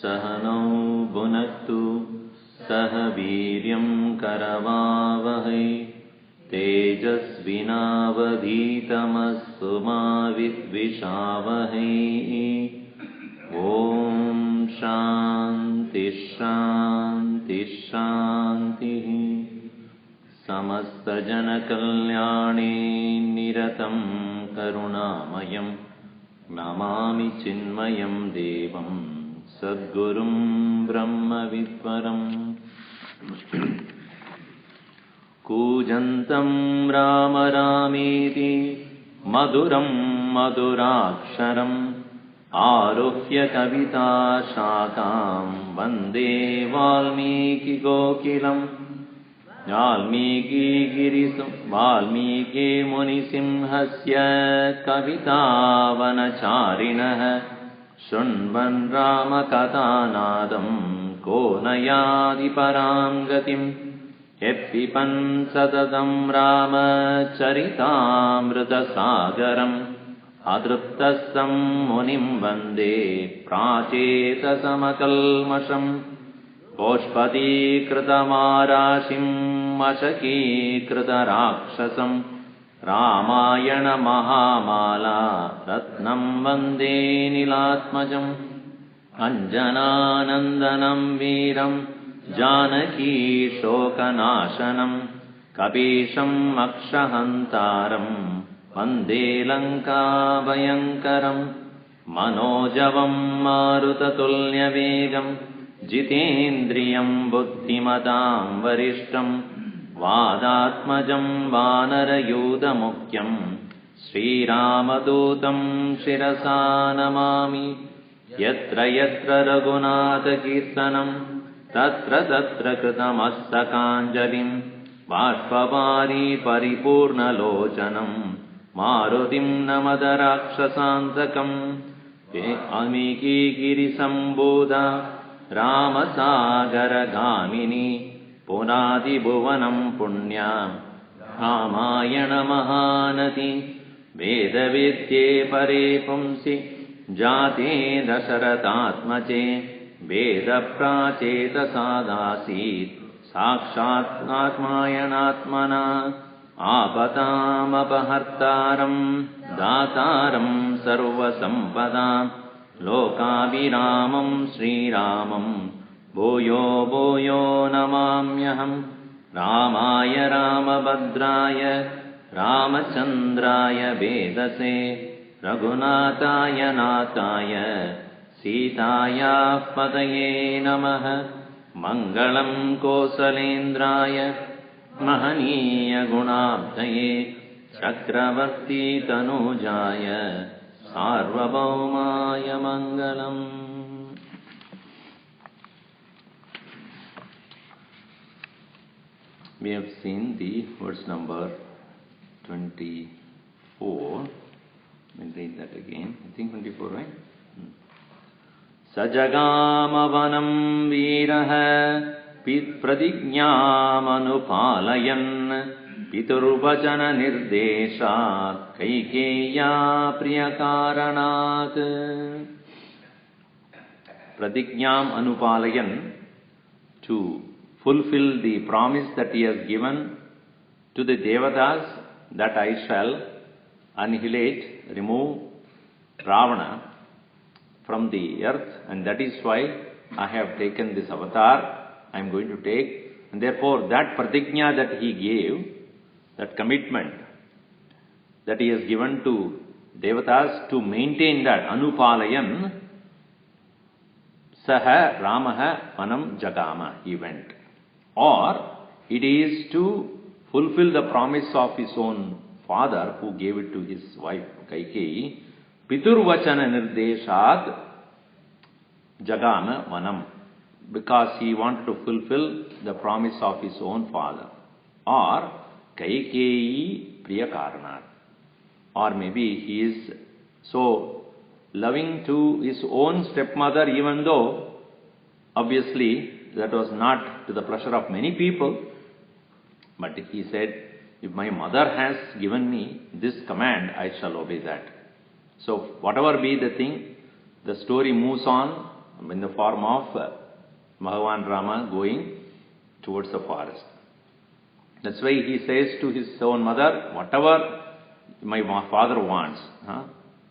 सहनौ भुनक्तु सह वीर्यं करवावहै तेजस्विनावधीतमस्तु मा विद्विषावहै। ॐ शान्ति शान्ति शान्तिः। समस्तजनकल्याणे निरतं करुणामयं नमामि चिन्मयं देवं सद्गुरुं ब्रह्मविद्वरम्। कूजन्तं राम रामेति मधुरं मधुराक्षरम् आरुह्य कविताशाखां वन्दे वाल्मीकिकोकिलम्। वाल्मीकिमुनिसिंहस्य कवितावनचारिणः शृण्वन् रामकथानादं को न याति परां गतिम्। यः पिबन् सततं रामचरितामृतसागरम् अतृप्तस्तं मुनिं वन्दे प्राचेतसमकल्मषम्। गोष्पदीकृतमाराशिं मशकीकृतराक्षसं रामायणमहामाला रत्नं वन्दे नीलात्मजम्। अञ्जनानन्दनं वीरं जानकी शोकनाशनं कपीशम् अक्षहन्तारं वन्दे लङ्काभयङ्करम्। मनोजवं मारुततुल्यवेगं जितेन्द्रियं बुद्धिमतां वरिष्ठं वादात्मजं वानरयूथमुख्यं श्रीरामदूतं शिरसा नमामि। यत्र यत्र रघुनाथकीर्तनं तत्र तत्र कृतमस्तकाञ्जलिं बाष्पवारि परिपूर्णलोचनं मारुतिं नमद राक्षसान्तकम्। वाल्मीकिगिरिसम्भूता रामसागरगामिनी पुनादिभुवनं पुण्यां रामायणमहानदी। वेदवेद्ये परे पुंसि जाते दशरथात्मजे वेदप्राचेतसादासीत् साक्षात् रामायणात्मना। आपदामपहर्तारं दातारं सर्वसम्पदां लोकाभिरामं श्रीरामं भूयो भूयो नमाम्यहम्। रामाय रामभद्राय रामचन्द्राय वेदसे रघुनाथाय नाथाय सीतायाः पतये नमः। मङ्गलं कौसलेन्द्राय महनीय गुणाब्धये चक्रवर्ती तनूजाय सार्वभौमाय मङ्गलम्। We have seen the verse number 24. We'll read that again. I think 24, right? सजगामवनं वीरः प्रतिज्ञामनुपालयन् पितुर्वचननिर्देशात् कैकेय्या प्रियकारणात्। Pratigyam anupalayan, to fulfill the promise that he has given to the devatas that I shall annihilate, remove Ravana from the earth, and that is why I have taken this avatar. I am going to take, and therefore that pratigna that he gave, that commitment that he has given to devatas to maintain that anupalayan, saha ramaha vanam jagama, he went. Or it is to fulfill the promise of his own father who gave it to his wife Kaikeyi. Piturvachana nirdeshat jagama vanam, because he wanted to fulfill the promise of his own father. Or Kaikeyi priyakaranat, or maybe he is so loving to his own stepmother, even though obviously that was not to the pleasure of many people. But he said, if my mother has given me this command, I shall obey that. So whatever be the thing, the story moves on, in the form of Bhagavan Rama going towards the forest. That's why he says to his own mother, whatever my father wants,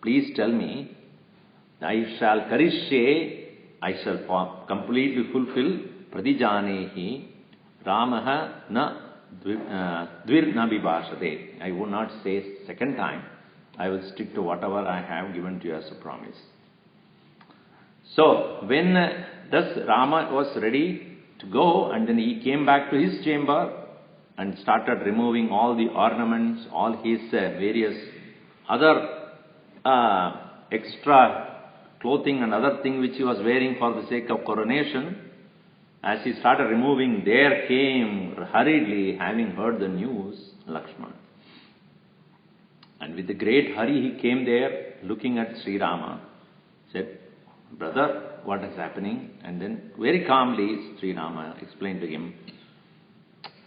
please tell me, I shall karishye, I shall completely fulfill pradijanehi Ramaha na dvir na vibhashate. I would not say second time. I will stick to whatever I have given to you as a promise. So, when thus Rama was ready to go, and then he came back to his chamber and started removing all the ornaments, all his various other extra clothing and other thing which he was wearing for the sake of coronation. As he started removing, there came hurriedly, having heard the news, Lakshmana. And with a great hurry he came there, looking at Sri Rama, said, brother, what is happening? And then very calmly Sri Rama explained to him.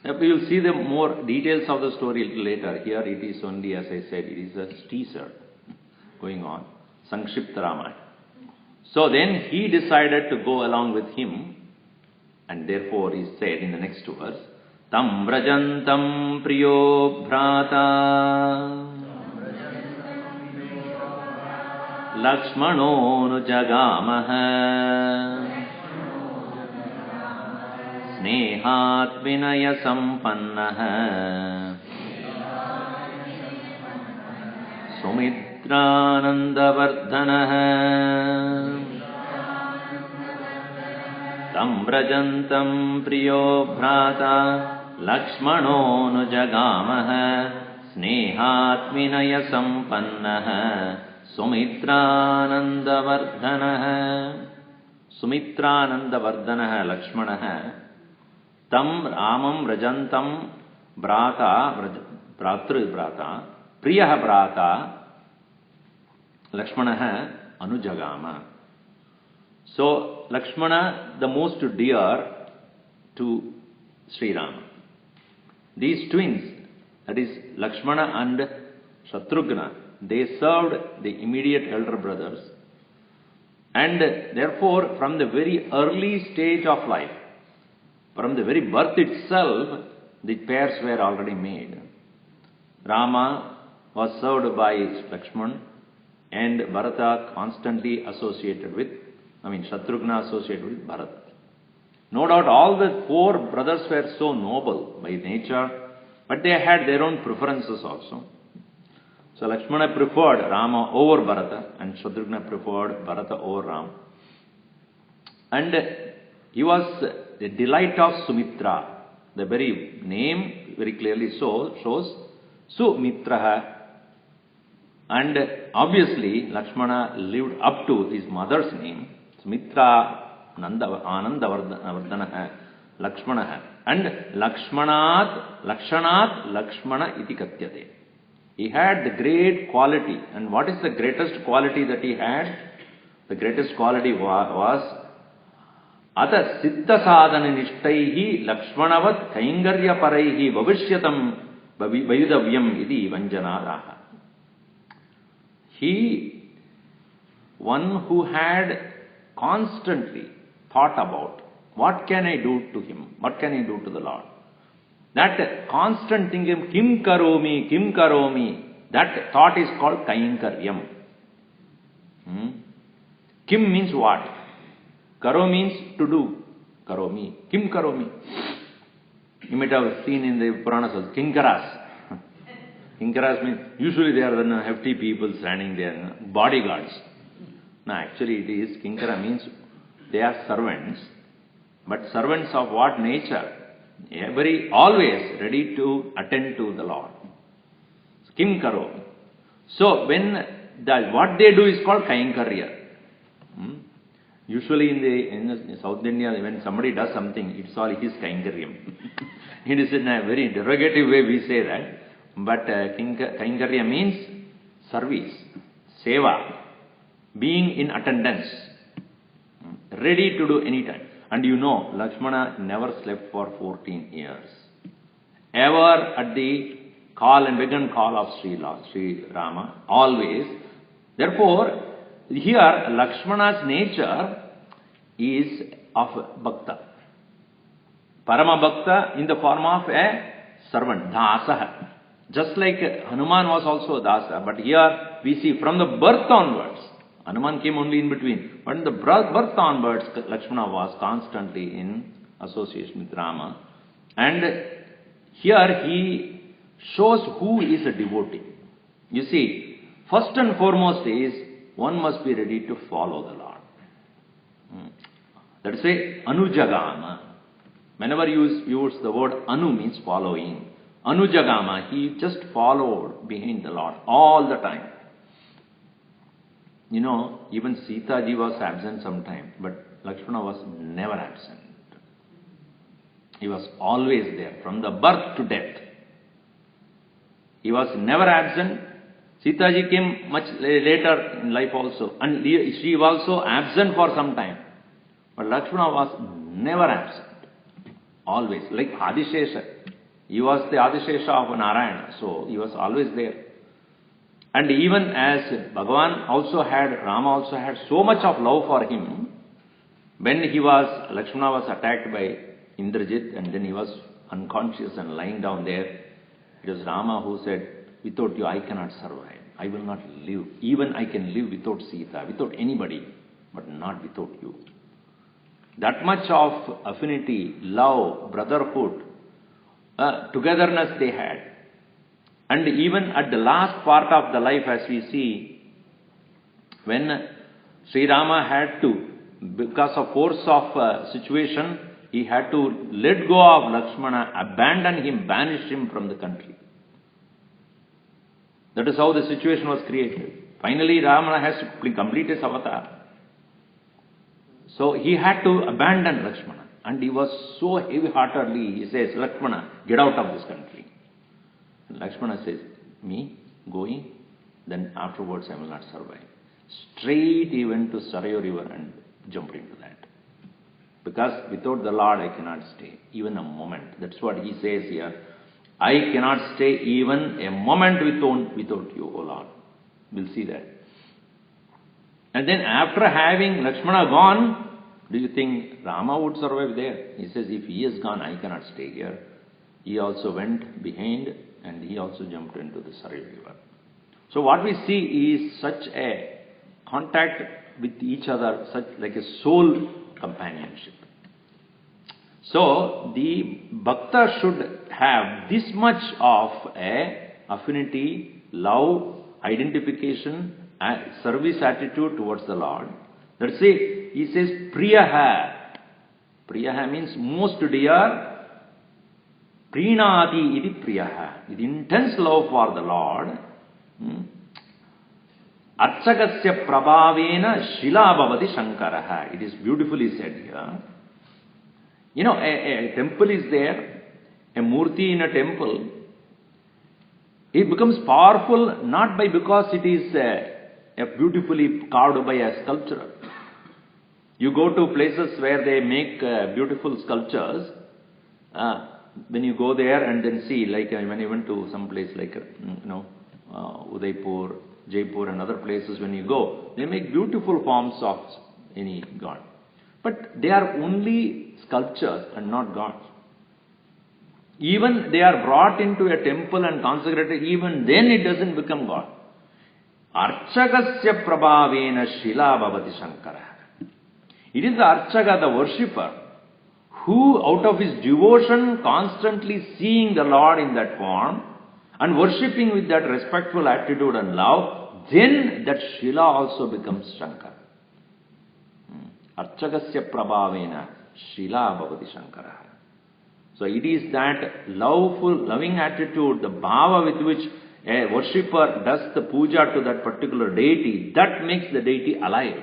We will see the more details of the story a little later. Here it is only, as I said, it is a teaser going on. Sankshipta Ramayana. So then he decided to go along with him, and therefore he said in the next verse, Tam Vrajantam Priyo Bhrata Lakshmano Jagamaha Snehat Vinaya Sampannaha Sumitrananda Vardhanaha Tam Vrajantam Priyo Bhrata Lakshmano Jagamaha Snehat Vinaya Sampannaha Sumitrananda Vardhanaha Sumitrananda Vardhanaha Lakshmanaha Tam Ramam Vrajantam Bhrata Bhratru Bhrata Priyaha Bhrata Lakshmanaha Anujagama. So Lakshmana, the most dear to Sri Rama. These twins, that is Lakshmana and Shatrughna, they served the immediate elder brothers, and therefore from the very early stage of life, from the very birth itself, the pairs were already made. Rama was served by Lakshmana, and Bharata constantly associated with, Shatrughna associated with Bharata. No doubt all the four brothers were so noble by nature, but they had their own preferences also. So Lakshmana preferred Rama over Bharata, and Shatrughna preferred Bharata over Rama. And he was the delight of Sumitra. The very name very clearly shows Sumitraha. And obviously Lakshmana lived up to his mother's name, Sumitra Ananda Vardhanaha Lakshmanaha. And Lakshanat Lakshmana iti katyate. He had the great quality. And what is the greatest quality that he had? The greatest quality was Ata Siddha Sadhana Nishtaihi Lakshmanavat Kaingarya Paraihi Bhavishyatam Vayudavyam iti Vanjanaraha. He, one who had constantly thought about what can I do to him, what can I do to the Lord. That constant thinking, Kim Karomi, that thought is called Kainkaryam. Kim means what? Karo means to do. Karomi. Kim Karomi. You might have seen in the Puranas, Kinkaras. Kinkaras means, usually they are the hefty people standing there, bodyguards. No, actually it is, Kinkara means they are servants. But servants of what nature? Always ready to attend to the Lord. Kim Karo. So when what they do is called Kainkarya. Usually in South India, when somebody does something, it's all his Kainkaryam. It is in a very derogative way we say that. But Kainkarya means service, seva, being in attendance, ready to do any time. And you know, Lakshmana never slept for 14 years. Ever at the call and begun call of Sri Rama, always. Therefore, here Lakshmana's nature, is of Bhakta. Parama Bhakta in the form of a servant, Dasa. Just like Hanuman was also Dasa, but here we see from the birth onwards, Hanuman came only in between, but in the birth onwards, Lakshmana was constantly in association with Rama. And here he shows who is a devotee. You see, first and foremost is, one must be ready to follow the Lord. That is why Anujagama. Whenever you use the word Anu means following. Anujagama, he just followed behind the Lord all the time. You know, even Sita ji was absent sometime, but Lakshmana was never absent. He was always there, from the birth to death. He was never absent. Sita ji came much later in life also, and she was also absent for some time. But Lakshmana was never absent. Always, like Adishesha. He was the Adishesha of Narayana, so he was always there. And even as Bhagavan also had, Rama also had so much of love for him, when Lakshmana was attacked by Indrajit and then he was unconscious and lying down there, it was Rama who said, without you I cannot survive, I will not live. Even I can live without Sita, without anybody, but not without you. That much of affinity, love, brotherhood, togetherness they had. And even at the last part of the life, as we see, when Sri Rama had to, because of force of situation, he had to let go of Lakshmana, abandon him, banish him from the country. That is how the situation was created. Finally, Rama has to complete his avatar. So he had to abandon Lakshmana. And he was so heavy-heartedly, he says, Lakshmana, get out of this country. And Lakshmana says, me going? Then afterwards I will not survive. Straight he went to Sarayu river and jumped into that. Because without the Lord I cannot stay, even a moment. That's what he says here. I cannot stay even a moment without you, O Lord. We'll see that. And then after having Lakshmana gone, do you think Rama would survive there? He says, if he is gone, I cannot stay here. He also went behind and he also jumped into the Sarayu river. So what we see is such a contact with each other, such like a soul companionship. So the Bhakta should have this much of a affinity, love, identification, service attitude towards the Lord. Let's say, he says, Priyaha. Priyaha means most dear. Prinati iti Priyaha. With intense love for the Lord. Archagasya prabhavena shila bhavati shankaraha. It is beautifully said here. You know, a temple is there, a murti in a temple. It becomes powerful not because it is beautifully carved by a sculptor. You go to places where they make beautiful sculptures. When you go there and then see, like when you went to some place like Udaipur, Jaipur and other places, when you go, they make beautiful forms of any god. But they are only sculptures and not gods. Even they are brought into a temple and consecrated, even then it doesn't become God. Archagasya prabhavena shila bhavati shankara. It is the Archaka, the worshipper, who out of his devotion constantly seeing the Lord in that form and worshipping with that respectful attitude and love, then that Shila also becomes Shankara. Archagasya prabhavena Shila bhavati shankara. So it is that loving attitude, the bhava with which a worshipper does the puja to that particular deity, that makes the deity alive.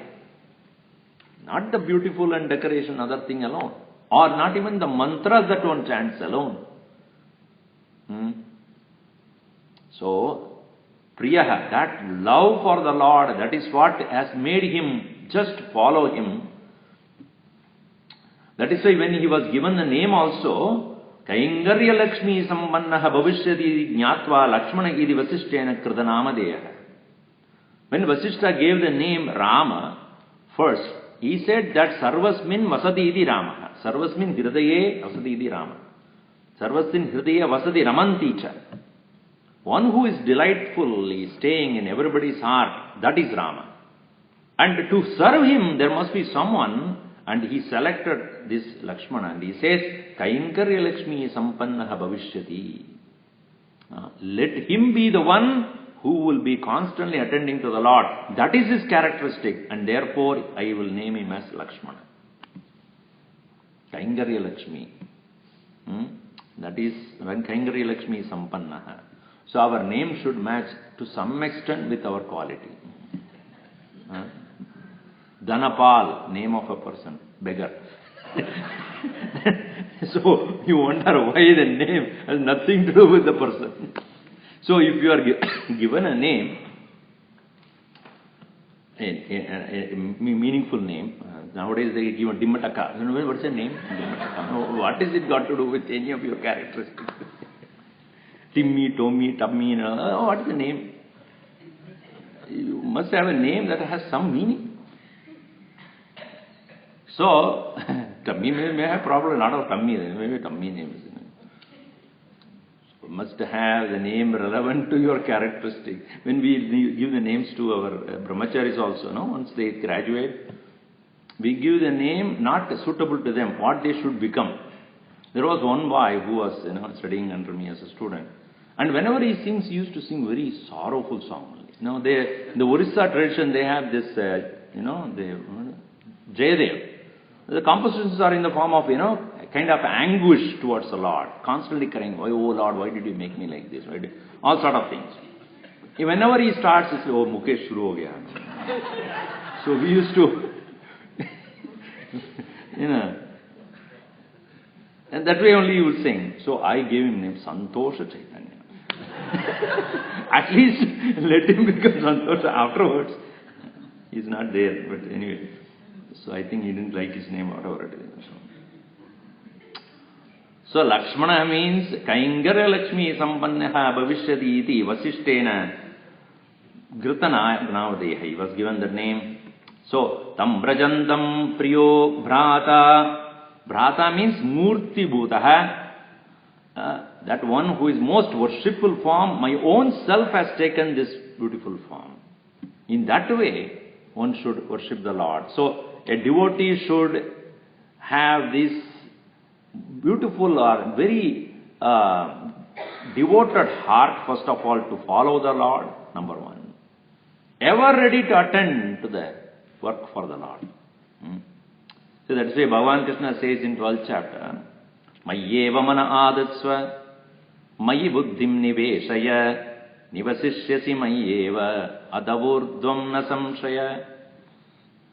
Not the beautiful and decoration, other thing alone. Or not even the mantras that one chants alone. So, Priyaha, that love for the Lord, that is what has made him just follow him. That is why when he was given the name also, Kaingarya Lakshmi Sambannaha Bhavishyati Jnatva Lakshmana Idi Vasishtena Kritanamadeya. When Vasishta gave the name Rama first, he said that Sarvasmin Vasati iti Rama. Sarvasmin Hridaye Vasati iti Rama. Sarvasmin Hridaye Vasati Ramanti cha. One who is delightfully staying in everybody's heart, that is Rama. And to serve him, there must be someone, and he selected this Lakshmana, and he says, Kainkarya Lakshmi Sampannaha Bhavishyati. Let him be the one who will be constantly attending to the Lord. That is his characteristic, and therefore I will name him as Lakshmana. Kainkarya Lakshmi. That is when Kainkarya Lakshmi Sampannaha. So our name should match to some extent with our quality. Dhanapal, name of a person, beggar. So you wonder why the name has nothing to do with the person. So if you are given a name, a meaningful name, nowadays they give a Dimmataka. What's the name? What is it got to do with any of your characteristics? Timmy, Tommy, Tummy, what is the name? You must have a name that has some meaning. So, tummy may have problem, not of tummy, maybe tummy name. So must have the name relevant to your characteristic. When we give the names to our brahmacharis also, once they graduate, we give the name not suitable to them, what they should become. There was one boy who was studying under me as a student. And whenever he sings, he used to sing very sorrowful songs. In the Orissa tradition, they have this, Jayadev. The compositions are in the form of, kind of anguish towards the Lord. Constantly crying, oh Lord, why did you make me like this? All sort of things. Whenever he starts, he says, oh, Mukesh shuru ho gaya. So we used to, and that way only he would sing. So I gave him name Santosha Chaitanya. At least let him become Santosha afterwards. He's not there, but anyway. So I think he didn't like his name, whatever it is. So Lakshmana means Kainkarya Lakshmi Sampannaha Bhavishyati iti Vasishtena Gritana Gnavadeha. He was given that name. So Tam Brajantam Priyo Bhrata. Bhrata means Murti Bhutaha. That one who is most worshipful form, my own self has taken this beautiful form. In that way, one should worship the Lord. So a devotee should have this beautiful or very devoted heart, first of all, to follow the Lord, number one. Ever ready to attend to the work for the Lord. So that's why Bhagavan Krishna says in 12th chapter, Mayyeva mana adatsva, Mayi buddhim niveshaya, Nivasishyasi mayyeva, Adavurdvam na samshaya.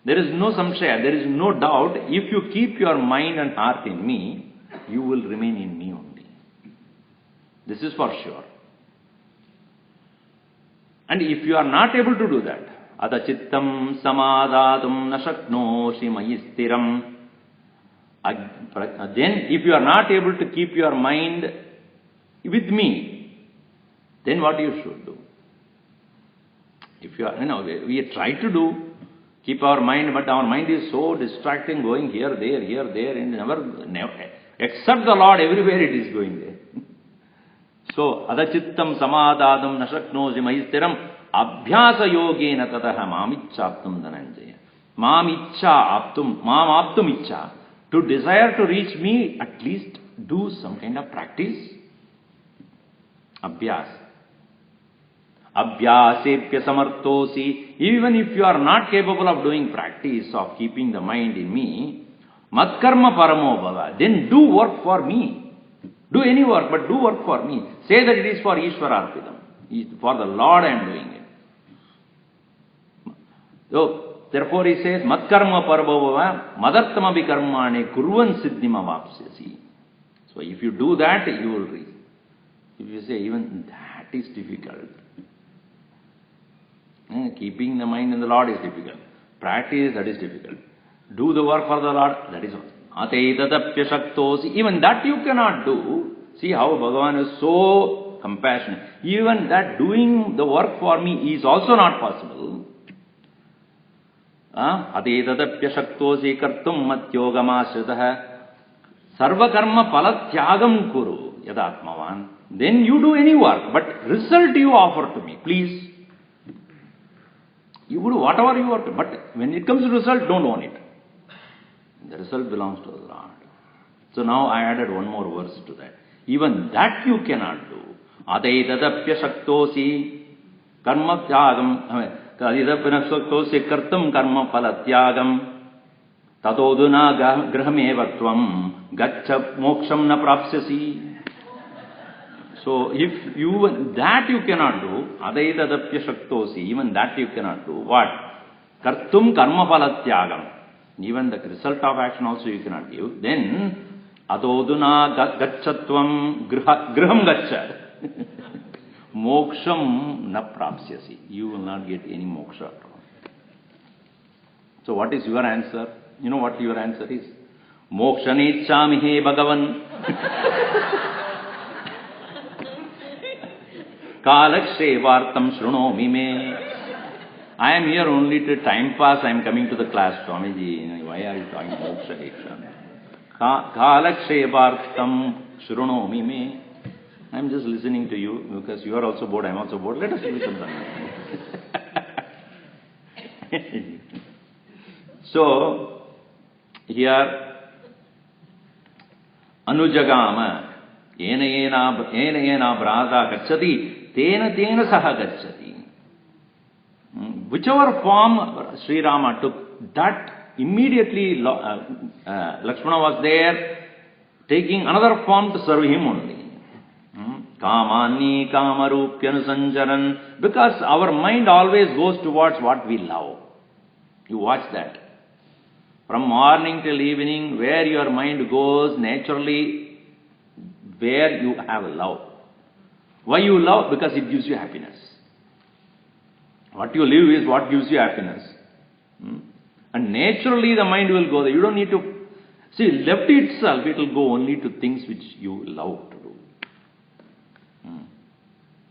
There is no samshaya, there is no doubt. If you keep your mind and heart in me, you will remain in me only. This is for sure. And if you are not able to do that, adachittam samadhatum nashaknoshi mayistiram. Then if you are not able to keep your mind with me, then what you should do? If you are, we try to do, keep our mind, but our mind is so distracting, going here, there, and never, except the Lord, everywhere it is going there. So, adachittam samadhadam nashaknosi mahistiram abhyasa yogena tataha mamichaptum dhananjaya. Mamam aptum icha. To desire to reach me, at least do some kind of practice. Abhyas. Abhyasepya samartosi. Even if you are not capable of doing practice of keeping the mind in me, matkarma paramo bhava. Then do work for me. Do any work, but do work for me. Say that it is for Ishvara Arpitam. For the Lord I am doing it. So, therefore he says, matkarma paramo bhava, madartamabi karmane kurvan siddhima vapsyasi. So if you do that, you will reach. If you say even that is difficult. Keeping the mind in the Lord is difficult. Practice, that is difficult. Do the work for the Lord, that is also. Ateitadapya shaktosi. Even that you cannot do. See how Bhagavan is so compassionate. Even that doing the work for me is also not possible. Adetadapya shaktosi kartum matyogamashritaha sarvakarma palatyagam kuru yadatmavan. Then you do any work, but result you offer to me, please. You do whatever you want, but when it comes to result, don't own it. The result belongs to the Lord. So now I added one more verse to that. Even that you cannot do. Adetadapya shaktosi karma tyagam. Adetadapya shaktosi kartam karma palatyagam. Tadoduna grahameva tvam gaccha moksham na prapsyasi. So if you, that you cannot do, adaitadapya shaktosi, even that you cannot do, what? Kartum karma palatyagam. Even the result of action also you cannot give. Then, adoduna gachatvam graham gaccha. Moksham na prapsyasi. You will not get any moksha at all. So what is your answer? You know what your answer is? Moksha nichchami he Bhagavan. Kalakshevartam shrunomi me. I am here only to time pass. I am coming to the class, Swamiji. Why are you talking moksha diksha? Kalakshevartam shrunomi me. I am just listening to you because you are also bored. I am also bored. Let us listen to them. So here Anujagama ena brada gacchati tena saha gacchati. Whichever form Sri Rama took, that immediately Lakshmana was there taking another form to serve him only. Kamani kamarupyanu sanjaran. Because our mind always goes towards what we love. You watch that. From morning till evening, where your mind goes naturally, where you have love. Why you love? Because it gives you happiness. What you live is what gives you happiness. And naturally the mind will go there. You don't need to... See, left itself, it will go only to things which you love to do.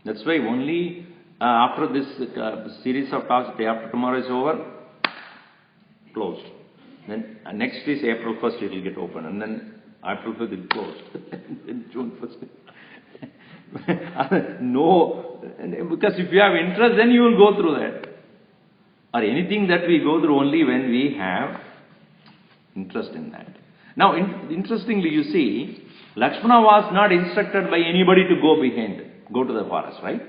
That's why only after this series of talks, day after tomorrow is over, closed. Then next is April 1st, it will get open. And then April 5th, it will close. Then June 1st. No, because if you have interest, then you will go through that. Or anything that we go through only when we have interest in that. Now, interestingly, you see, Lakshmana was not instructed by anybody to go to the forest, right?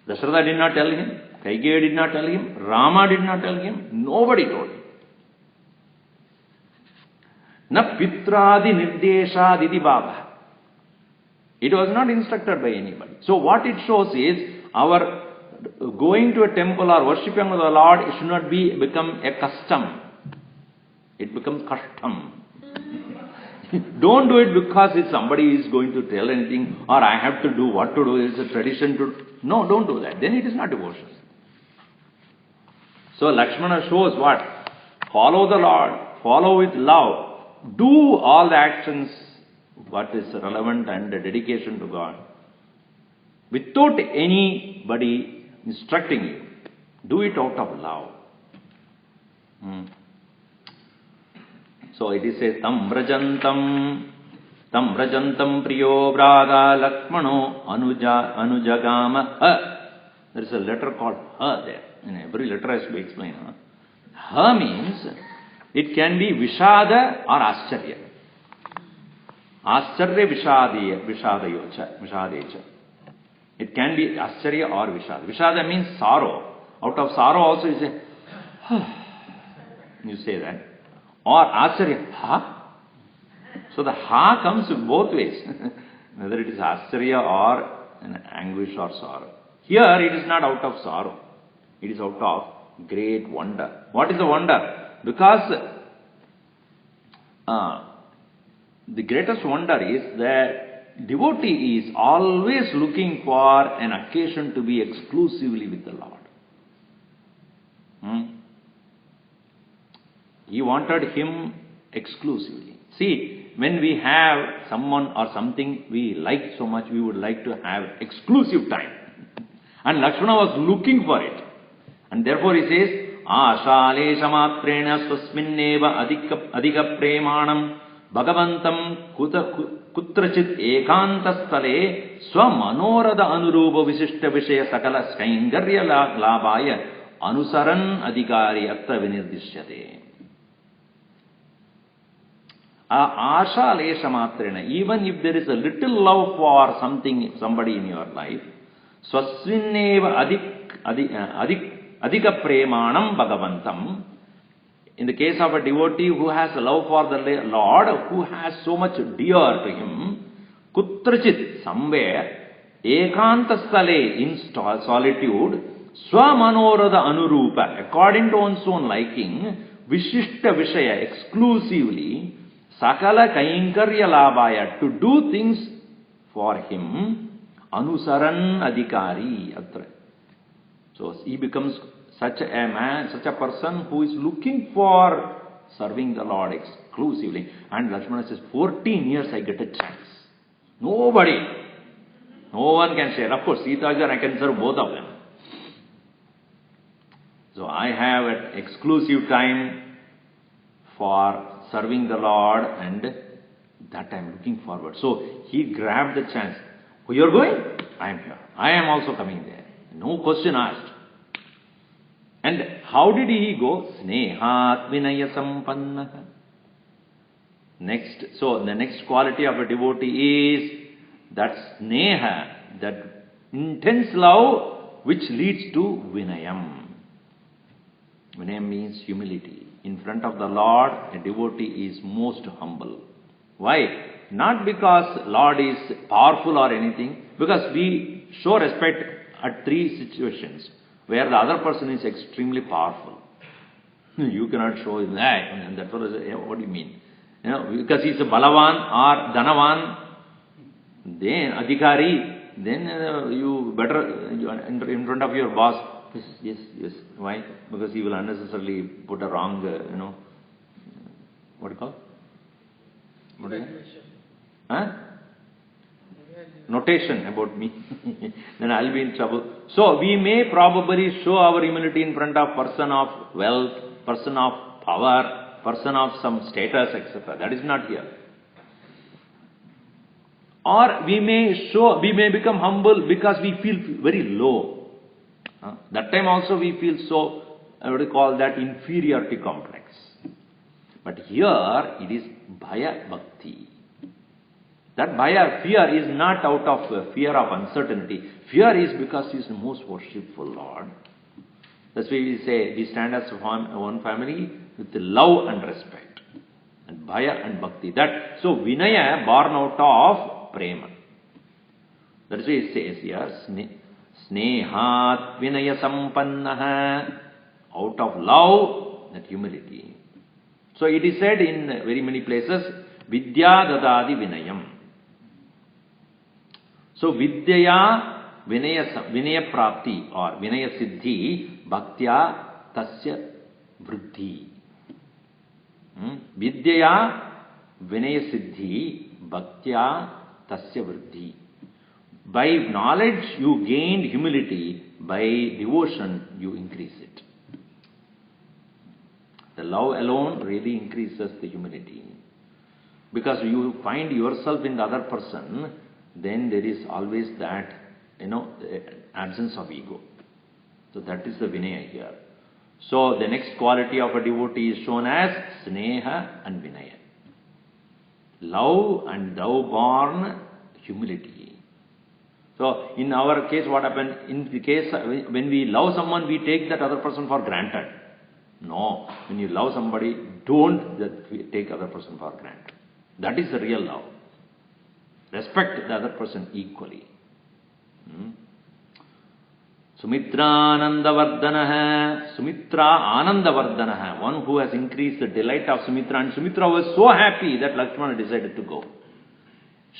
Dasharatha did not tell him. Kaikeyi did not tell him. Rama did not tell him. Nobody told him. Na pitradi nirdeshad iti bhava. It was not instructed by anybody. So what it shows is our going to a temple or worshipping the Lord should not become a custom. It becomes custom. Don't do it because if somebody is going to tell anything or I have to do what to do, it's a tradition to... No, don't do that. Then it is not devotion. So Lakshmana shows what? Follow the Lord. Follow with love. Do all the actions what is relevant and the dedication to God. Without anybody instructing you. Do it out of love. So it is a tam brajantam priyo braga lakmano anujagama. There is a letter called ha there. In every letter has to be explained. Ha means it can be vishada or ascharya. Ascharya vishadayocha. It can be ascharya or vishada. Vishada means sorrow. Out of sorrow also you say, you say that. Or ascharya, ha? So the ha comes both ways. Whether it is ascharya or an anguish or sorrow. Here it is not out of sorrow. It is out of great wonder. What is the wonder? Because the greatest wonder is that devotee is always looking for an occasion to be exclusively with the Lord. He wanted him exclusively. See, when we have someone or something we like so much, we would like to have exclusive time. And Lakshmana was looking for it. And therefore he says, आशालेशमात्रेण स्वस्मिन्नेव अधिक प्रेमाणं भगवन्तं कुत्रचित् एकान्तस्थले स्वमनोरथ अनुरूप विशिष्ट विषय सकल कैंकर्य लाभाय अनुसरन् अधिकारी अत्र विनिर्दिश्यते. Asha matrena, even if there is a little love for somebody in your life, swasvinneva adhika premanam bhagavantam. In the case of a devotee who has love for the Lord, who has so much dear to him, kutrachit, somewhere, ekantasthale, in solitude, swamanoradha anurupa, according to one's own liking, vishishta vishaya, exclusively, sakala kainkarya labhaya, to do things for him, anusaran adhikari, atra. So he becomes such a man, such a person who is looking for serving the Lord exclusively. And Lakshmana says, 14 years I get a chance. Nobody, no one can share. Of course, Sita and I can serve both of them. So I have an exclusive time for serving the Lord, and that I am looking forward. So he grabbed the chance. Oh, you are going? I am here. I am also coming there. No question asked. And how did he go? Snehat vinaya sampannaha. Next, so the next quality of a devotee is that sneha, that intense love which leads to vinayam. Vinayam means humility. In front of the Lord, a devotee is most humble. Why? Not because Lord is powerful or anything, because we show respect at three situations where the other person is extremely powerful. You cannot show him that. And that's what do you mean? You know, because he's a balavan or dhanavan, then adhikari, then you better in front of your boss. Yes. Why? Because he will unnecessarily put a wrong, what do you call? What is it? Huh? Notation about me. Then I'll be in trouble. So we may probably show our humility in front of person of wealth, person of power, person of some status, etc. That is not here. Or we may become humble because we feel very low. That time also we feel so, I would call that inferiority complex. But here it is bhaya bhakti. That bhaya, fear, is not out of fear of uncertainty. Fear is because he is the most worshipful Lord. That's why we say we stand as one family with love and respect. And bhaya and bhakti. So vinaya born out of prema. That's why it says here, Snehat vinaya sampannaha, out of love, that humility. So it is said in very many places, vidya dadadi vinayam. So vidya vinaya prapti or vinaya siddhi bhaktya tasya vriddhi. Vidya vinaya siddhi bhaktya tasya vriddhi. By knowledge you gained humility, by devotion you increase it. The love alone really increases the humility. Because you find yourself in the other person, then there is always that, absence of ego. So that is the vinaya here. So the next quality of a devotee is shown as sneha and vinaya. Love and love-born humility. So in our case, what happened? In the case when we love someone, we take that other person for granted. No, when you love somebody, don't take other person for granted. That is the real love. Respect the other person equally. Sumitra Anandavardhanaha, one who has increased the delight of Sumitra, and Sumitra was so happy that Lakshmana decided to go.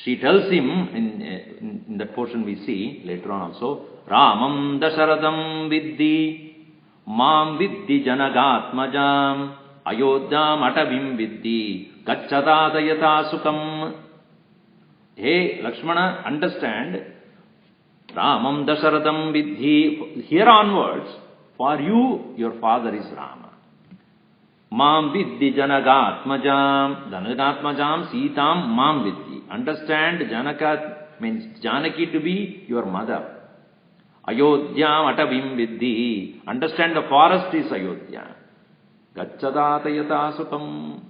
She tells him, in that portion we see later on also, Ramam Dasharadam Viddhi, Mam Viddhi Janagatmajam, Ayodhyam Atavim Viddhi, Gacchadadayata Sukam. Hey Lakshmana, understand, Ramam Dasharadam Viddhi, here onwards, For you, your father is Rama. Mam viddi Janagatmajam Sitam Mam viddi. Understand, Janaka means Janaki to be your mother. Ayodhyam atavim viddi. Understand, the forest is Ayodhya. Gacchadatayata sutam.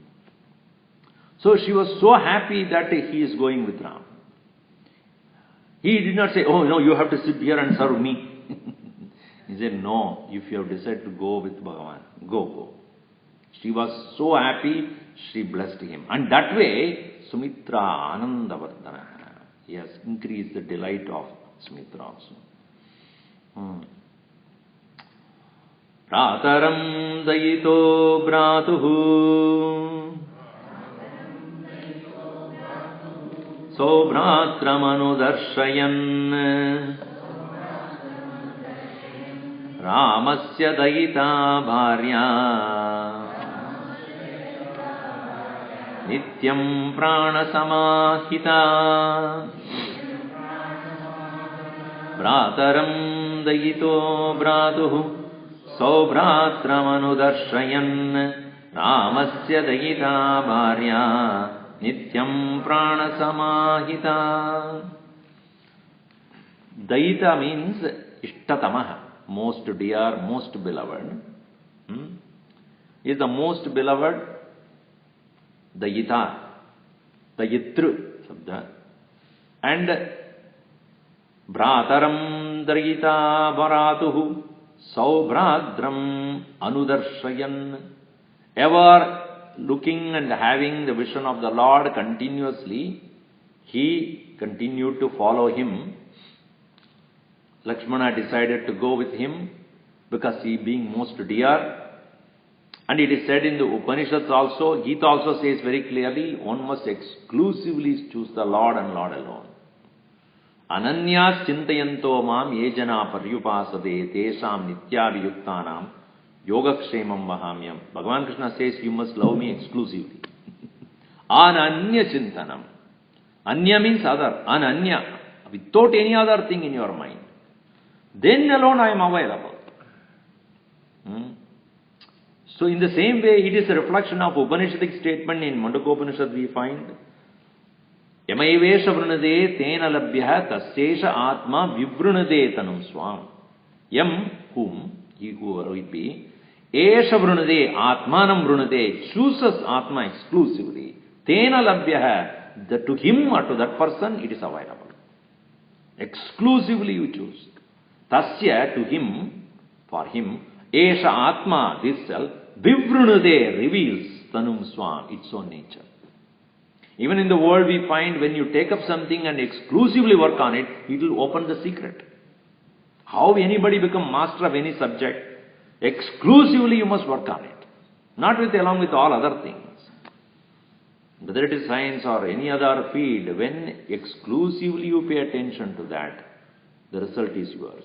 So she was so happy that he is going with Ram. He did not say, oh no, you have to sit here and serve me. He said, no, if you have decided to go with Bhagavan, go. She was so happy, she blessed him. And that way, Sumitra Anandavardhana. He has increased the delight of Sumitra also. Prataram dayito bratuhu Sobhratramanudarshayan Ramasya dayita bharya Nityam prana samahita Prataram dayito bratuhu Sobhratramanudarshayan Ramasya dayita bharya Nityam prana samahita. Dayita means ishtatamaha, most dear, most beloved. Is the most beloved Dayita, Dayitru sabda. And Brataram Dayita Bharatuhu Saubhradram Anudarshayan. Ever looking and having the vision of the Lord continuously, he continued to follow him. Lakshmana decided to go with him because he being most dear. And it is said in the Upanishads also, Gita also says very clearly, one must exclusively choose the Lord and Lord alone. Ananyas chintayanto mam yejana paryupasade tesham nityaviyuktanam Yogakshemam Vahamyam. Bhagavan Krishna says, you must love me exclusively. Ananya Chintanam. Anya means other. Ananya. Without any other thing in your mind. Then alone I am available. So in the same way, it is a reflection of Upanishadic statement in Mandakopanishad we find. Yamaivesha vrunade tena labhya tasyesha atma vivrunade tanum swam. Yam, whom, he who it be, Esha vrunade, Atmanam vrunade, chooses Atma exclusively. Tena labhyaha, that to him or to that person it is available. Exclusively you choose. Tasya, to him, for him, Esha Atma, this self, Vivrunade, reveals Tanum Swam, its own nature. Even in the world we find when you take up something and exclusively work on it, it will open the secret. How anybody become master of any subject? Exclusively you must work on it. Not along with all other things. Whether it is science or any other field, when exclusively you pay attention to that, the result is yours.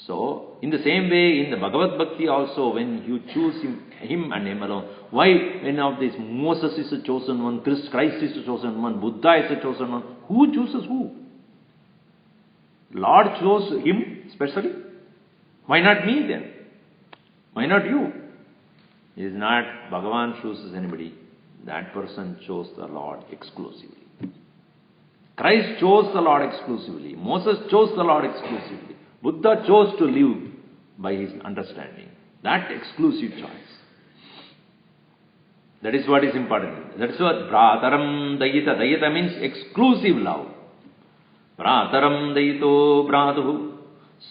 So, in the same way, in the Bhagavad Bhakti also, when you choose him and him alone, why when of this Moses is a chosen one, Christ is a chosen one, Buddha is a chosen one, who chooses who? Lord chose him specially. Why not me then? Why not you? It is not Bhagavan chooses anybody. That person chose the Lord exclusively. Christ chose the Lord exclusively. Moses chose the Lord exclusively. Buddha chose to live by his understanding. That exclusive choice. That is what is important. That is what Brataram Dayita. Dayita means exclusive love. Brataram Dayito Bratuhu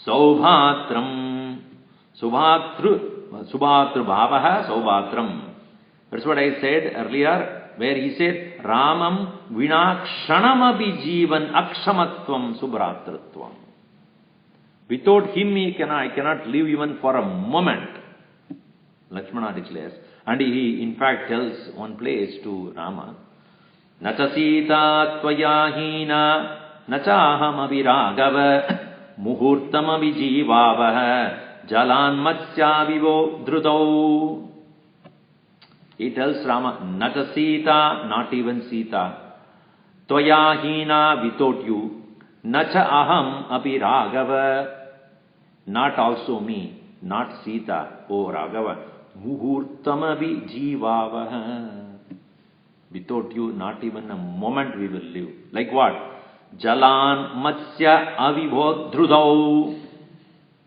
Saubhatram Subhatru Bhavaha Saubhatram. That's what I said earlier, where he said, Ramam Vinakshanamabi Jivan Akshamatvam Subhratratvam. Without him I cannot live even for a moment. Lakshmana declares. And he in fact tells one place to Rama, Nacha Sita Tvaya Hina Nachaham Abhiragava Muhurtam Abhijivavaha Jalan Matsya Vivo Drudau. He tells Rama, Nacha Sita, not even Sita. Tvaya Hina, without you. Nacha Aham Abhiragava. not also me, not Sita, O Raghava. Muhurtamabi jivavaha. Without you, not even a moment we will live. Like what? Jalan matsya avibhodhrudau.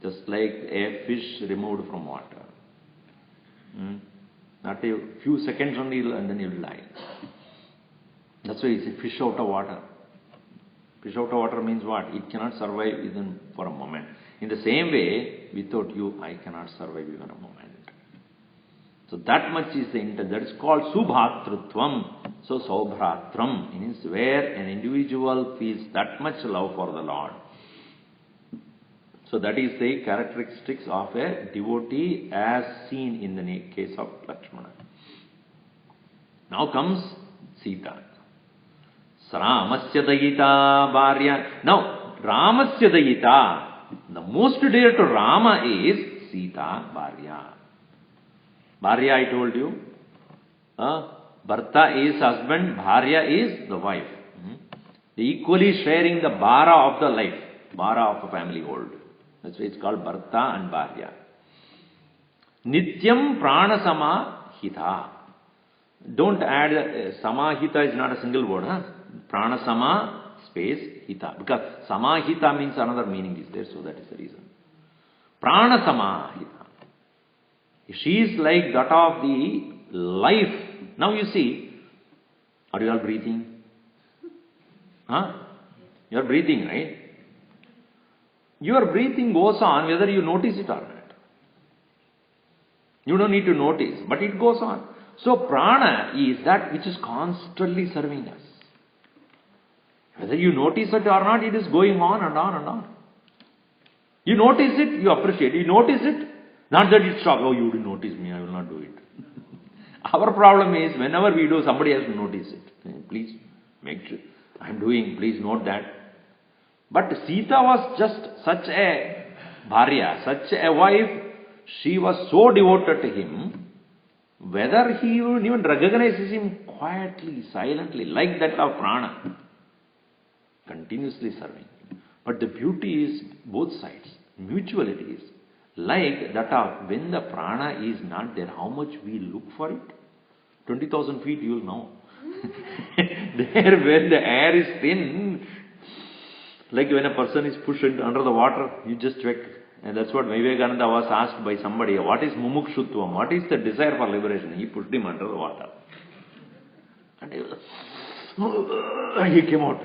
Just like a fish removed from water. Not a few seconds only and then you will die. That's why it's a fish out of water. Fish out of water means what? It cannot survive even for a moment. In the same way, without you, I cannot survive even a moment. So that much is the intent. That is called subhatrutvam. So saubhratram means where an individual feels that much love for the Lord. So that is the characteristics of a devotee as seen in the case of Lakshmana. Now comes Sita. Ramasya Dayita Bharya. Now, Ramasya Dayita, the most dear to Rama is Sita Bharya. Bharya I told you. Bharta is husband, Bharya is the wife. They equally sharing the bara of the life, bara of a family hold. That's why it's called Bharta and Bharya. Nityam Pranasama Hita. Don't add, Samahita is not a single word. Pranasama space Hita. Because Samahita means another meaning is there, so that is the reason. Pranasama Hita. She is like that of the life. Now you see, are you all breathing? You are breathing, right? Your breathing goes on whether you notice it or not. You don't need to notice, but it goes on. So prana is that which is constantly serving us. Whether you notice it or not, it is going on and on and on. You notice it, you appreciate it. You notice it, not that it stops. Oh, you didn't notice me, I will not do it. Our problem is, whenever we do, somebody has to notice it. Please make sure I am doing, please note that. But Sita was just such a bharya, such a wife. She was so devoted to him, whether he even recognizes him quietly, silently, like that of prana, continuously serving. But the beauty is both sides, mutuality is like that of when the prana is not there, how much we look for it. 20,000 feet you will know. There where the air is thin, like when a person is pushed under the water, you just check. And that's what Vivekananda was asked by somebody, what is mumukshutvam? What is the desire for liberation? He pushed him under the water. And he came out.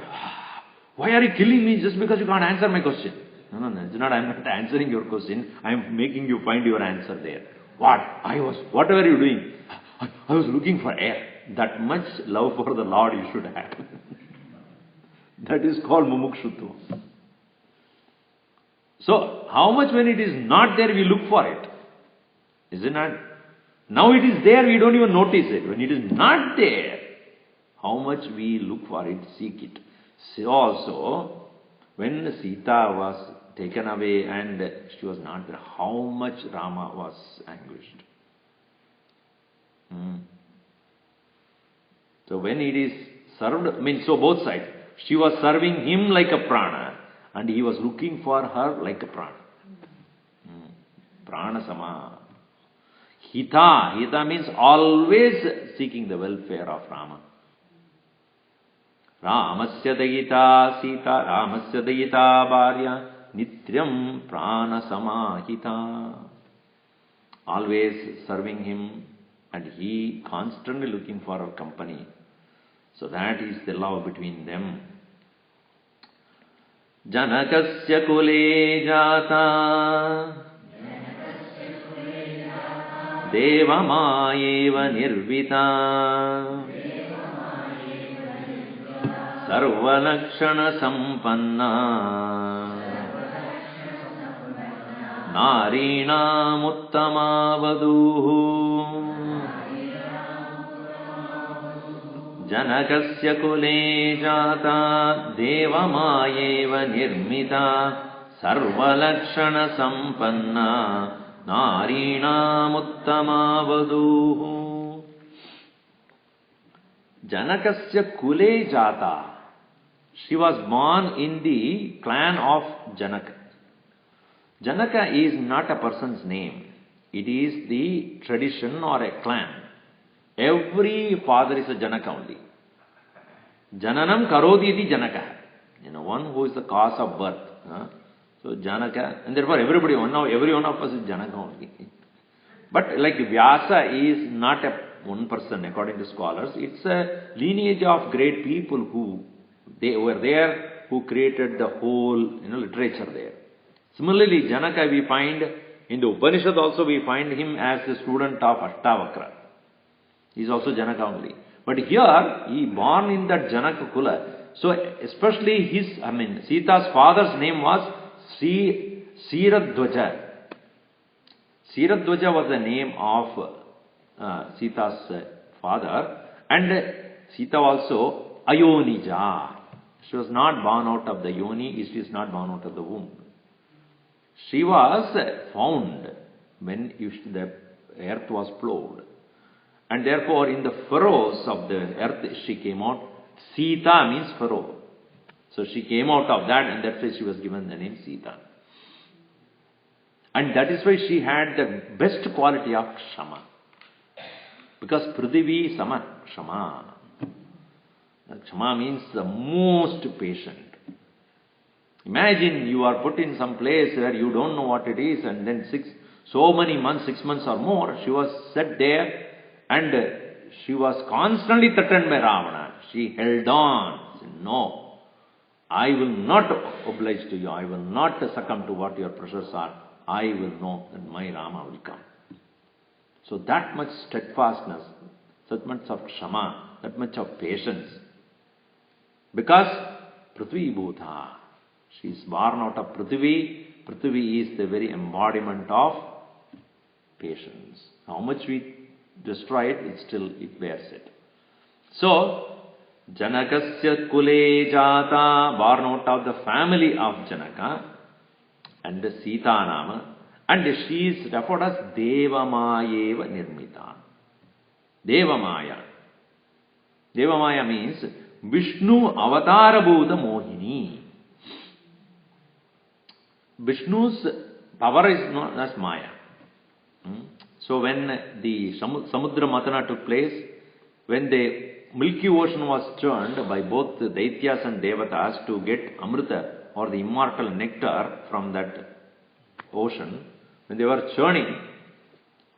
Why are you killing me just because you can't answer my question? No, it's not. I'm not answering your question. I'm making you find your answer there. Whatever you're doing, I was looking for air. That much love for the Lord you should have. That is called mumukshutvam. So, how much when it is not there, we look for it? Is it not? Now it is there, we don't even notice it. When it is not there, how much we look for it, seek it. So also, when Sita was taken away and she was not there, how much Rama was anguished. So when it is served, so both sides. She was serving him like a prana, and he was looking for her like a prana. Prana sama. Hita. Hita means always seeking the welfare of Rama. Ramasya dayita Sita, Ramasya dayita Bharya, Nityam prana samahita. Always serving him, and he constantly looking for her company. So that is the love between them. Janakasya kule jata Devamayeva nirvita Sarvalakshana sampanna Narina muttama vaduhu Janakasya kule jata Devamayeva nirmita Sarvalakshana sampanna Narina muttama vaduhu. Janakasya kule jata. She was born in the clan of Janaka. Janaka is not a person's name. It is the tradition or a clan. Every father is a Janaka only. Jananam karodi iti Janaka. One who is the cause of birth. So Janaka, and therefore every one of us is Janaka only. But like Vyasa is not one person according to scholars. It's a lineage of great people who they were there, who created the whole literature there. Similarly, Janaka we find in the Upanishad also we find him as the student of Ashtavakra. He is also Janaka only. But here he born in that Janaka Kula. So especially Sita's father's name was Siradhwaja. Siradhwaja was the name of Sita's father, and Sita also Ayonija. She was not born out of the yoni, she is not born out of the womb. She was found when the earth was plowed. And therefore in the furrows of the earth she came out. Sita means furrow. So she came out of that, and that's why she was given the name Sita. And that is why she had the best quality of Kshama. Because Prithivi Sama, Kshama. Kshama means the most patient. Imagine you are put in some place where you don't know what it is, and then 6 months or more, she was set there, and she was constantly threatened by Ravana. She held on. Said, no, I will not oblige to you. I will not succumb to what your pressures are. I will know that my Rama will come. So that much steadfastness, that much of Kshama, that much of patience. Because Prithvi Bhutha, she is born out of Prithvi. Prithvi is the very embodiment of patience. How much we destroy it, it bears it. So, Janakasya Kule Jata, born out of the family of Janaka, and the Sita Nama, and she is referred as Devamayeva Nirmita. Devamaya. Devamaya means Vishnu Avatara Bhuta Mohini. Vishnu's power is known as Maya. So when the Samudra Matana took place, when the Milky Ocean was churned by both the Daityas and Devatas to get Amrita or the immortal nectar from that ocean, when they were churning,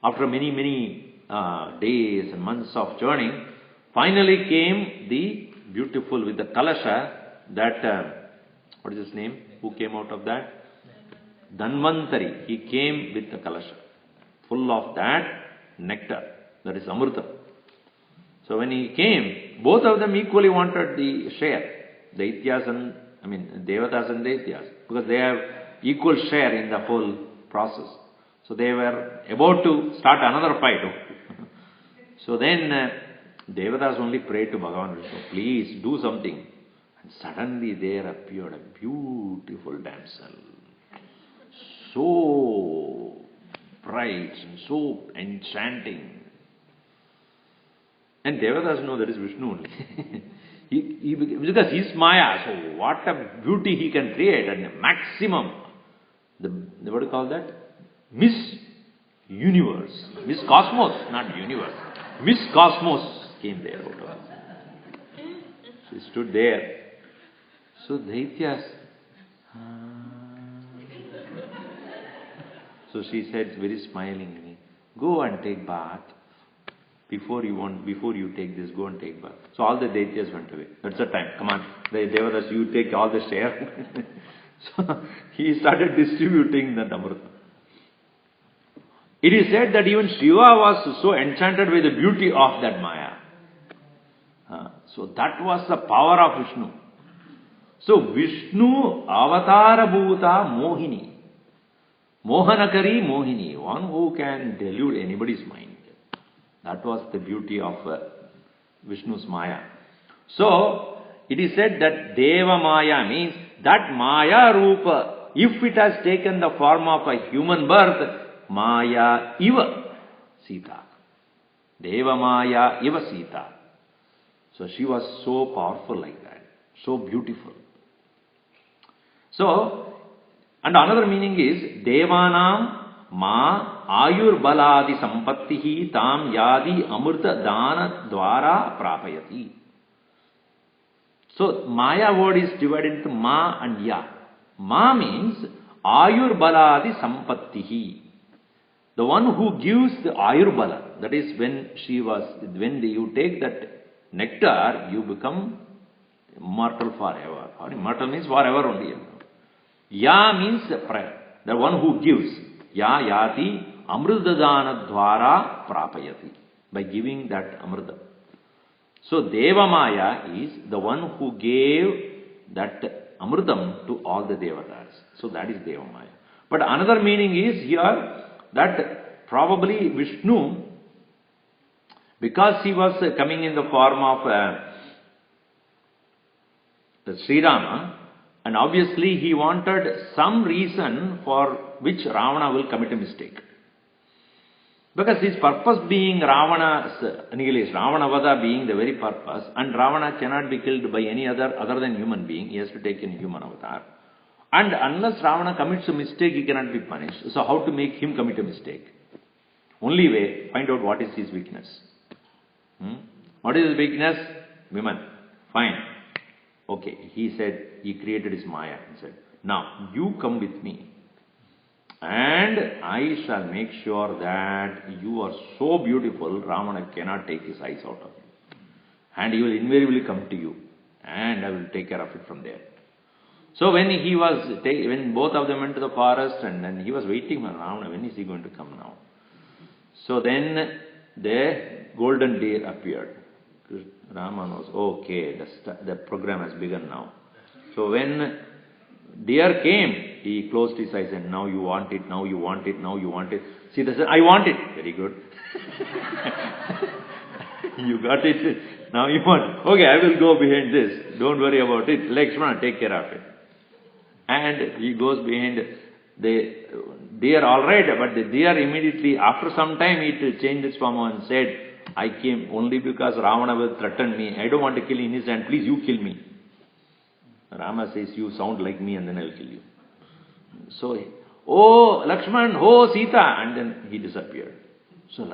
after many days and months of churning, finally came the beautiful with the Kalasha, that, what is his name? Who came out of that? Dhanvantari. He came with the Kalasha, full of that nectar, that is Amrita. So when he came, both of them equally wanted the share. Devatas and Daityas, because they have equal share in the whole process. So they were about to start another fight. So then Devatas only prayed to Bhagavan Vishnu, please do something. And suddenly there appeared a beautiful damsel. So bright and so enchanting. And Devatas know that is Vishnu only. Because he is Maya, so what a beauty he can create, and the maximum, what do you call that? Miss Universe, Miss Cosmos, not Universe. Miss Cosmos came there out of it. She stood there. So Daityas, so she said very smilingly, go and take bath. Before you take this, go and take bath. So all the Daityas went away. That's the time. Come on, Devatas, you take all the share. So he started distributing the Amrita. It is said that even Shiva was so enchanted with the beauty of that Maya. So that was the power of Vishnu. So Vishnu Avatara Bhuta Mohini. Mohanakari Mohini. One who can delude anybody's mind. That was the beauty of Vishnu's Maya. So, it is said that Deva Maya means that Maya Rupa, if it has taken the form of a human birth, Maya Iva Sita. Deva Maya Iva Sita. So, she was so powerful like that, so beautiful. So, And another meaning is Devanam ma ayur baladi sampattihi tam yadi amrita dana dwara prapayati. So Maya word is divided into ma and ya. Ma means ayur baladi sampattihi. The one who gives the ayurbala, that is when you take that nectar, you become immortal forever. Or immortal means forever only. Ya means the one who gives. Ya yati amrudadana dvara prapayati. By giving that amrita. So Deva Maya is the one who gave that amritam to all the devatas. So that is Deva Maya. But another meaning is here that probably Vishnu, because he was coming in the form of Sri Rama, and obviously he wanted some reason for which Ravana will commit a mistake. Because his purpose being Ravana's annihilation, Ravanavada being the very purpose, and Ravana cannot be killed by any other than human being, he has to take in human avatar. And unless Ravana commits a mistake, he cannot be punished. So how to make him commit a mistake? Only way, find out what is his weakness. What is his weakness? Women. Fine. Okay, he said, he created his Maya. He said, now you come with me and I shall make sure that you are so beautiful, Ravana cannot take his eyes out of you. And he will invariably come to you and I will take care of it from there. So when when both of them went to the forest and then he was waiting for Ravana, when is he going to come now? So then the golden deer appeared. Rama knows, okay, the program has begun now. So when deer came, he closed his eyes and now you want it, now you want it, now you want it. Sita said, I want it. Very good. You got it. Now you want. Okay, I will go behind this. Don't worry about it. Lakshmana, take care of it. And he goes behind the deer, alright, but the deer immediately, after some time, it changed its form and said, I came only because Ravana will threaten me. I don't want to kill in his hand. Please, you kill me. Rama says, you sound like me and then I will kill you. So, oh, Lakshman, oh, Sita. And then he disappeared. So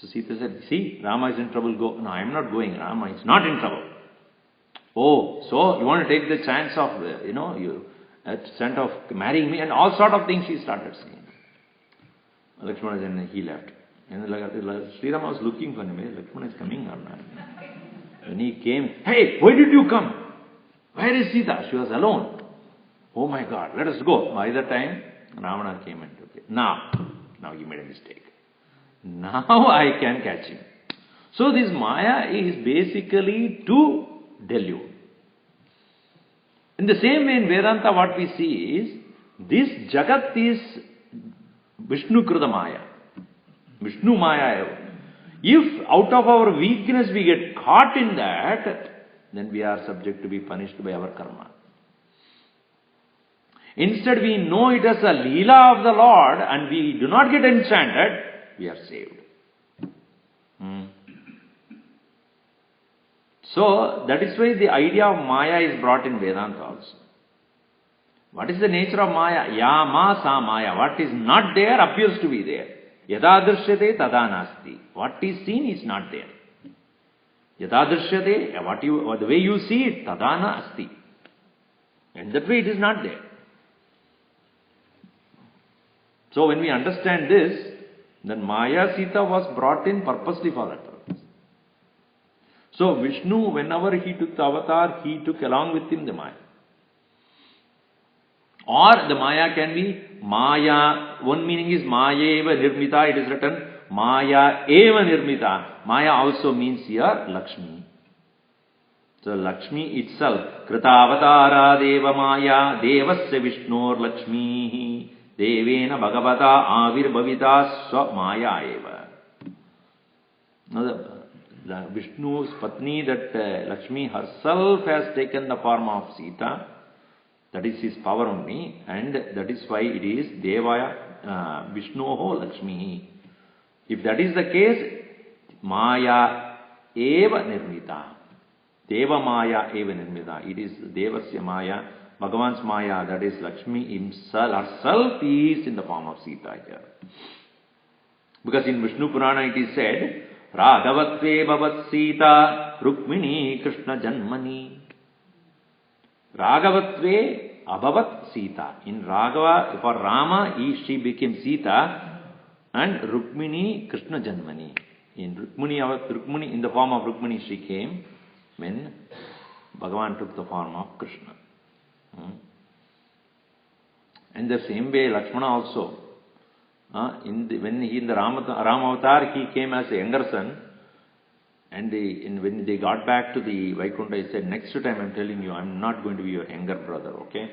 Sita said, see, Rama is in trouble, go. No, I am not going. Rama is not in trouble. Oh, so you want to take the chance of, chance of marrying me and all sort of things she started saying. Lakshmana then he left. And Sri Rama was looking for him. Lakshmana is coming or not? When he came, hey, why did you come? Where is Sita? She was alone. Oh my God, let us go. By the time Ravana came and took it. Now he made a mistake. Now I can catch him. So this Maya is basically to delude. In the same way in Vedanta what we see is, this Jagat is Vishnu Krita Maya. Vishnu Maya. If out of our weakness we get caught in that, then we are subject to be punished by our karma. Instead we know it as a Leela of the Lord and we do not get enchanted, we are saved. So that is why the idea of Maya is brought in Vedanta also. What is the nature of Maya? Ya ma sa Maya. What is not there appears to be there. Yada drishyate tada nasti. What is seen is not there. Yada drishyate, the way you see it, tada nasti. And that way it is not there. So when we understand this, then Maya Sita was brought in purposely for that purpose. So Vishnu, whenever he took the avatar, he took along with him the Maya. Or the Maya can be Maya. One meaning is Maya eva nirmita. It is written Maya eva nirmita. Maya also means here Lakshmi. So Lakshmi itself. Krita avatara deva Maya devasya Vishnur Lakshmi devena bhagavata avirbhavita swa Maya eva. Now the Vishnu's Patni, that Lakshmi herself has taken the form of Sita. That is his power only, and that is why it is Devaya Vishnoho Lakshmi. If that is the case, Maya eva nirmita. Deva Maya eva nirmita. It is Devasya Maya. Bhagavan's Maya, that is Lakshmi herself is in the form of Sita here. Because in Vishnu Purana it is said, Raghavatve bhavat Sita Rukmini Krishna Janmani. Raghavatve abhavat Sita. In Raghava, for Rama, she became Sita, and Rukmini Krishna Janmani. In Rukmini, in the form of Rukmini she came when Bhagavan took the form of Krishna. In the same way, Lakshmana also, when he in the Rama avatar, he came as a younger son, and when they got back to the Vaikuntha, he said, next time I'm telling you, I'm not going to be your younger brother, okay?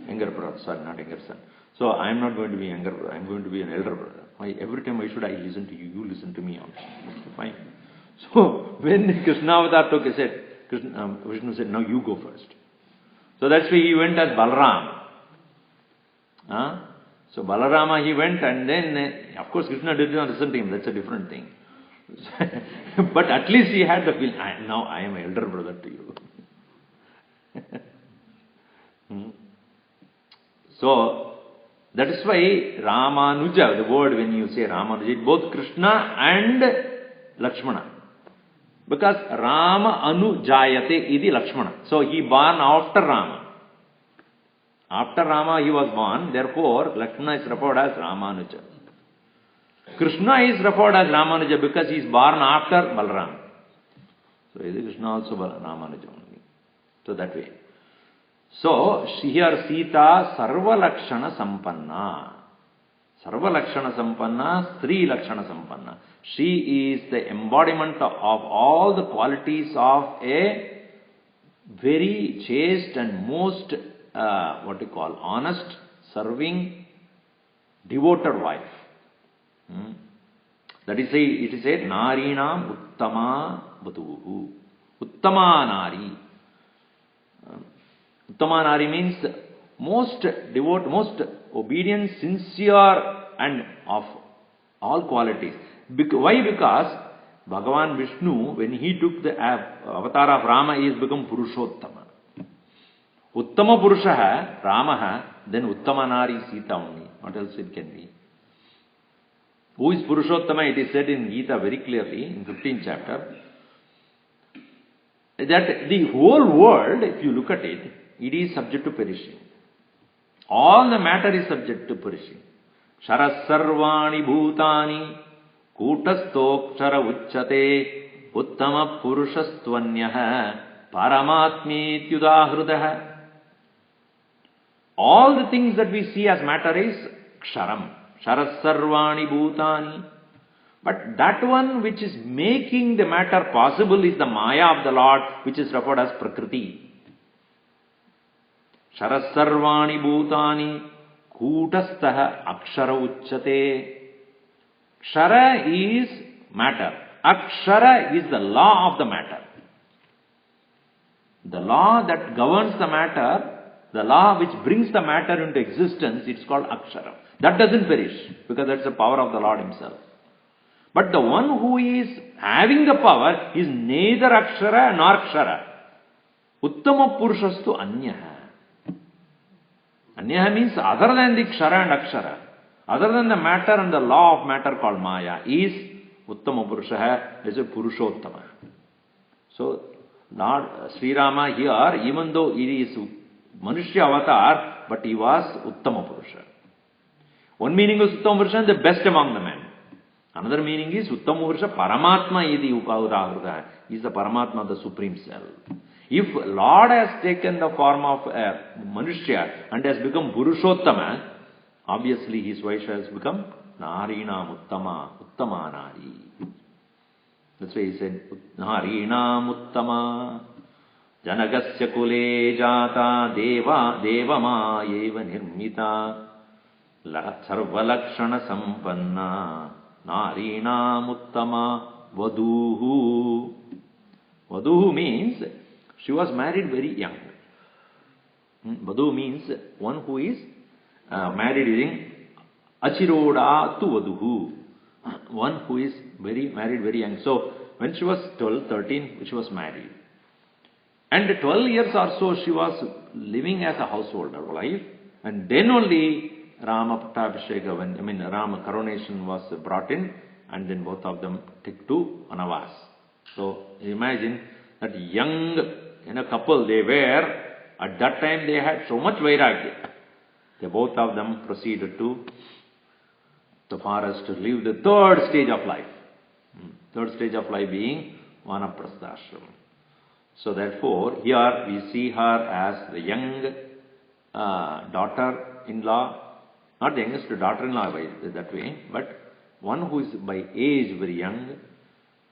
Younger brother, sorry, not younger son. So I'm not going to be younger brother, I'm going to be an elder brother. Why, every time why should I listen to you? You listen to me also. Okay, fine. So when Krishna avatar took, he said, Vishnu said, now you go first. So that's why he went as Balaram. So Balarama he went, and then, of course, Krishna did not listen to him, that's a different thing. But at least he had the feel, now I am an elder brother to you. So, that is why Ramanuja, the word when you say Ramanuja, both Krishna and Lakshmana. Because Rama Anujayate idi Lakshmana. So he born after Rama. After Rama he was born, therefore Lakshmana is referred as Ramanuja. Krishna is referred as Ramanuja because he is born after Balaram. So Krishna also Ramanuja only. So that way. So here Sita Sarva Lakshana Sampanna. Sarva Lakshana Sampanna, Sri Lakshana Sampanna. She is the embodiment of all the qualities of a very chaste and most honest, serving, devoted wife. That is, it is said, Narinam Uttama Batuhu. Uttama Nari. Uttama Nari means most devout, most obedient, sincere, and of all qualities. Why? Because Bhagavan Vishnu, when he took the avatar of Rama, he has become Purushottama. Uttama Purushaha, Ramaha, then Uttama Nari Sita only. What else it can be? Who is Purushottama? It is said in Gita very clearly, in 15th chapter, that the whole world, if you look at it, it is subject to perishing. All the matter is subject to perishing. Sharas sarvani bhutani kutastokshara uchate uttama purushastvanyaha paramatmi tyudahrudaha. All the things that we see as matter is ksharam. Sharas sarvani bhutani. But that one which is making the matter possible is the Maya of the Lord, which is referred as Prakriti. Sharas sarvani bhutani kutastaha akshara uchate. Kshara is matter. Akshara is the law of the matter. The law that governs the matter, the law which brings the matter into existence, it's called Akshara. That doesn't perish, because that's the power of the Lord Himself. But the one who is having the power is neither Akshara nor Kshara. Uttama Purushastu Anyaha. Anyaha means other than the Kshara and Akshara, other than the matter and the law of matter called Maya, is Uttama Purushaha, is a Purushottama. So, Lord Sri Rama here, even though he is Manushya avatar, but he was Uttama Purusha. One meaning is Uttama Purusha, the best among the men. Another meaning is Uttama Purusha Paramatma Idi Upavadahruda. He is the Paramatma, the Supreme Self. If Lord has taken the form of Manushya and has become Purushottama, obviously his wife has become Narinam Uttama, Uttama Nari. That's why he said Narinam Uttama Janagasya Kule Jata Devama Yeva Nirmita Sarvalakshana Sampanna Narinam Uttama Vaduhu. Vaduhu means she was married very young. Vadhu means one who is married during Achiroda tu Vaduhu. One who is married very young. So when she was 12, 13, she was married. And 12 years or so she was living as a householder wife, and then only Rama Pattabhisheka, Rama coronation was brought in, and then both of them took to Vanavas. So imagine that young couple they were, at that time they had so much vairagya. They both of them proceeded to the forest to live the third stage of life. Third stage of life being Vanaprastha-ashram. So therefore, here we see her as the young daughter-in-law, not the youngest daughter-in-law by that way, but one who is by age very young,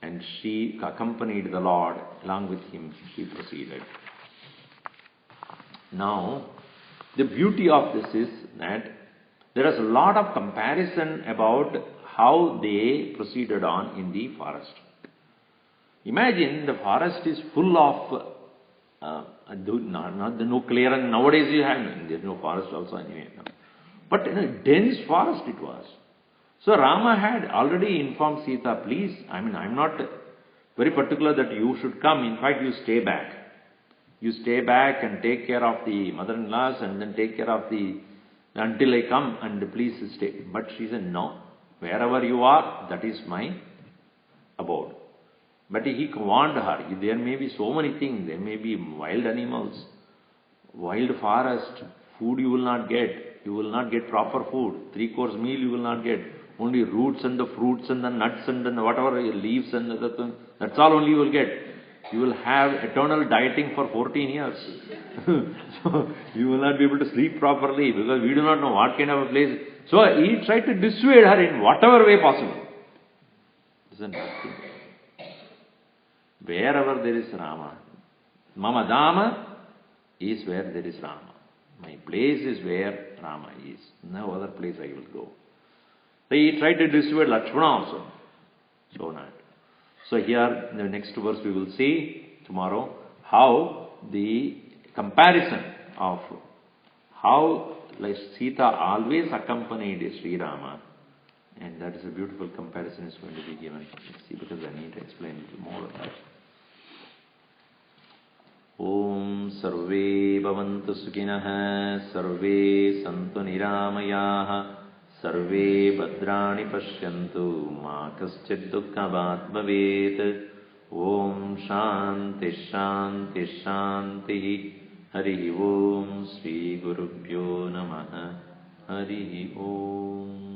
and she accompanied the Lord. Along with him, she proceeded. Now, the beauty of this is that there is a lot of comparison about how they proceeded on in the forest. Imagine the forest is full of not the nuclear, and nowadays you have, there is no forest also anyway. But in a dense forest it was. So Rama had already informed Sita, please, I'm not very particular that you should come. In fact, you stay back. You stay back and take care of the mother-in-laws and then take care of until I come, and please stay. But she said, no, wherever you are, that is my abode. But he warned her, there may be so many things, there may be wild animals, wild forest, food you will not get, you will not get proper food, 3-course meal you will not get, only roots and the fruits and the nuts and the whatever leaves and other things, that's all only you will get. You will have eternal dieting for 14 years. So you will not be able to sleep properly because we do not know what kind of a place. So he tried to dissuade her in whatever way possible. Isn't that? Wherever there is Rama, Mama Dhamma is where there is Rama. My place is where Rama is. No other place I will go. So he tried to dissuade Lakshmana also. So not. So here in the next verse we will see tomorrow how the comparison of how like Sita always accompanied Sri Rama, and that is a beautiful comparison is going to be given. Let's see, because I need to explain a little more of that. Om Sarve Bhavantu Sukhinah Sarve Santu Niramayah Sarve Bhadrani Pashyantu Ma Kaschid Dukkhavat Bhavet. Om Shanti Shanti Shanti. Hari Om Sri Gurubhyo Namaha. Hari Om.